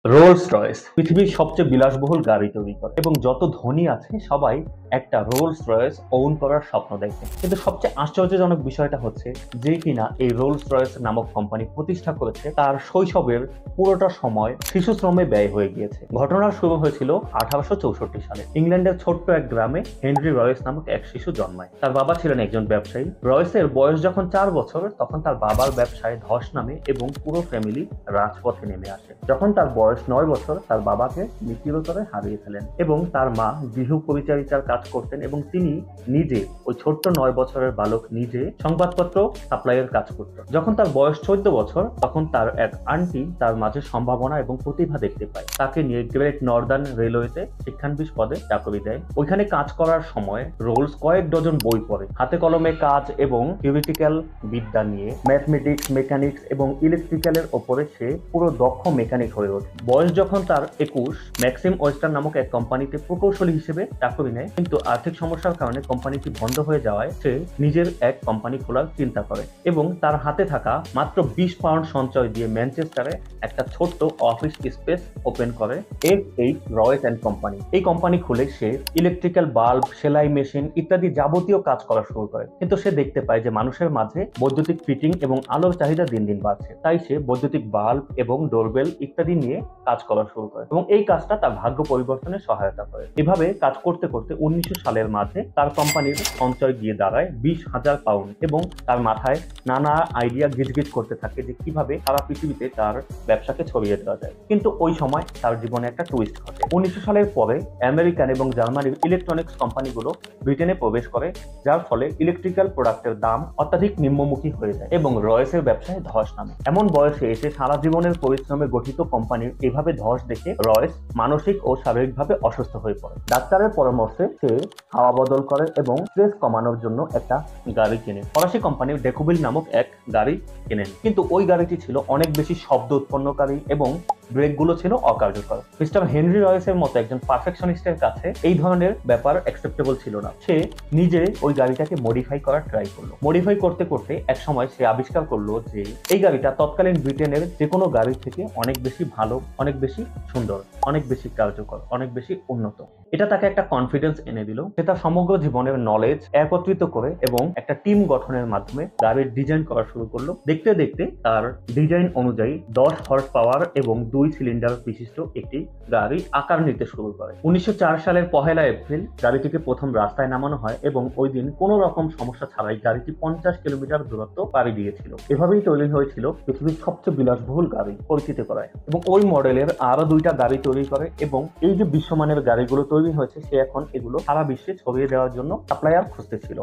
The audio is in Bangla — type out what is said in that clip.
রোলস রয়েস পৃথিবীর সবচেয়ে বিলাসবহুল গাড়ি তৈরি করে এবং যত ধনী আছে সবাই একটা রোলস রয়েস ওন করার স্বপ্ন দেখে। কিন্তু সবচেয়ে আশ্চর্যজনক বিষয়টা হচ্ছে যে কিনা এই রোলস রয়েস নামক কোম্পানি প্রতিষ্ঠা করেছে তার শৈশবের পুরোটা সময় শিশু শ্রমে ব্যয় হয়ে গিয়েছে। ঘটনা শুরু হয়েছিল 1864 সালে। ইংল্যান্ডের ছোট্ট এক গ্রামে হেনরি রয়েস নামক এক শিশু জন্মায়। তার বাবা ছিলেন একজন ব্যবসায়ী। রয়েসের বয়স যখন 4 বছর তখন তার বাবার ব্যবসায় ধস নামে এবং পুরো ফ্যামিলি রাজপথে নেমে আসে। যখন তার বয়স 9 বছর তার বাবাকে মৃত্যুর হারিয়ে ফেলেন এবং তার মা গৃহ পরিচারিকার কাজ করতেন এবং তিনি নিজে ওই ছোট্ট 9 বছরের বালক নিজে সংবাদপত্র সাপ্লাইয়ের কাজ করত। যখন তার বয়স 14 বছর তখন তার এক আন্টি তার মাঝে সম্ভাবনা এবং প্রতিভা দেখতে পায়। তাকে নিয়ে গ্রেট নর্দার্ন রেলওয়েতে শিক্ষানবিশ পদে চাকরি দেয়। ওইখানে কাজ করার সময় রোলস কয়েক ডজন বই পড়ে, হাতে কলমে কাজ এবং থিওরিটিক্যাল বিদ্যা নিয়ে ম্যাথমেটিক্স, মেকানিক্স এবং ইলেকট্রিক্যালের ওপরে সে পুরো দক্ষ মেকানিক হয়ে ওঠে। বয়স যখন তার 21, ম্যাক্সিম ওয়েস্টার্ন নামক এক কোম্পানিতে প্রকৌশলী হিসেবে চাকরি নেয়, কিন্তু আর্থিক সমস্যার কারণে কোম্পানিটি বন্ধ হয়ে যাওয়ায় সে নিজের এক কোম্পানি খোলার চিন্তা করে এবং তার হাতে থাকা মাত্র 20 পাউন্ড সঞ্চয় দিয়ে ম্যানচেস্টারে একটা ছোট্ট অফিস স্পেস ওপেন করে F.H. Royce and company. এই কোম্পানি খুলে সে ইলেকট্রিক্যাল বাল্ব, সেলাই মেশিন ইত্যাদি যাবতীয় কাজ করা শুরু করে। কিন্তু সে দেখতে পায় যে মানুষের মাঝে বৈদ্যুতিক ফিটিং এবং আলোর চাহিদা দিন দিন বাড়ছে। তাই সে বৈদ্যুতিক বাল্ব এবং ডোরবেল ইত্যাদি নিয়ে কাজ করা শুরু করে এবং এই কাজটা তার ভাগ্য পরিবর্তনে সহায়তা করে। এভাবে কাজ করতে করতে 1900 সালের মাঝে তার কোম্পানির সঞ্চয় গিয়ে দাঁড়ায় 20,000 পাউন্ড এবং তার মাথায় নানা আইডিয়া গিজগিজ করতে থাকে যে কিভাবে সারা পৃথিবীতে তার ব্যবসাকে ছড়িয়ে দেওয়া যায়। কিন্তু ওই সময় তার জীবনে একটা টুইস্ট ঘটে। 1900 সালের পরে আমেরিকান এবং জার্মানির ইলেকট্রনিক্স কোম্পানিগুলো ব্রিটেনে প্রবেশ করে, যার ফলে ইলেকট্রিক্যাল প্রোডাক্টের দাম অত্যাধিক নিম্নমুখী হয়ে যায় এবং রয়েসের ব্যবসায় ধস নামে। এমন বয়সে এসে সারা জীবনের পরিশ্রমে গঠিত কোম্পানির এভাবে ধস দেখে রয়েস মানসিক ও শারীরিকভাবে অসুস্থ হয়ে পড়ে। ডাক্তারের পরামর্শে সে হাওয়া বদল করে এবং স্ট্রেস কমানোর জন্য একটা গাড়ি কেনে। ফরাসি কোম্পানি ডেকুবিল নামক এক গাড়ি কেনেন, কিন্তু ওই গাড়িটি ছিল অনেক বেশি শব্দ উৎপন্নকারী এবং ব্রেকগুলো ছিল অকার্যকর। মিস্টার হেনরি রয়েসের মতো একজন পারফেকশনিস্টের কাছে এই ধরনের ব্যাপার অ্যাকসেপ্টেবল ছিল না। সে নিজে ওই গাড়িটাকে মডিফাই করার ট্রাই করলো। মডিফাই করতে করতে এক সময় সে আবিষ্কার করলো যে এই গাড়িটা তৎকালীন ব্রিটেনের যে কোনো গাড়ির থেকে অনেক বেশি ভালো, অনেক বেশি সুন্দর, অনেক বেশি কার্যকর, অনেক বেশি উন্নত। এটা তাকে একটা কনফিডেন্স এনে দিল। সে তার সমগ্র জীবনের নলেজ একত্রিত করে এবং একটা টিম গঠনের মাধ্যমে গাড়ির ডিজাইন করা শুরু করলো। দেখতে দেখতে তার ডিজাইন অনুযায়ী 10 হর্স পাওয়ার এবং 2 সিলিন্ডার বিশিষ্ট একটি গাড়ি আকার নিতে শুরু করে। 1904 সালের 1 এপ্রিল গাড়িটিকে প্রথম রাস্তায় নামানো হয় এবং ওই দিন কোনো রকম সমস্যা ছাড়াই গাড়িটি 50 কিলোমিটার দূরত্ব পাড়ি দিয়েছিল। এভাবেই তৈরি হয়েছিল পৃথিবীর সবচেয়ে বিলাসবহুল গাড়ি পরিচিত করায় এবং ওই মডেলের আরো 2টা গাড়ি তৈরি করে এবং এই যে বিশ্বমানের গাড়িগুলো তৈরি হয়েছে সে এখন এগুলো সারা বিশ্বে ছড়িয়ে দেওয়ার জন্য সাপ্লায়ার খুঁজতেছিল।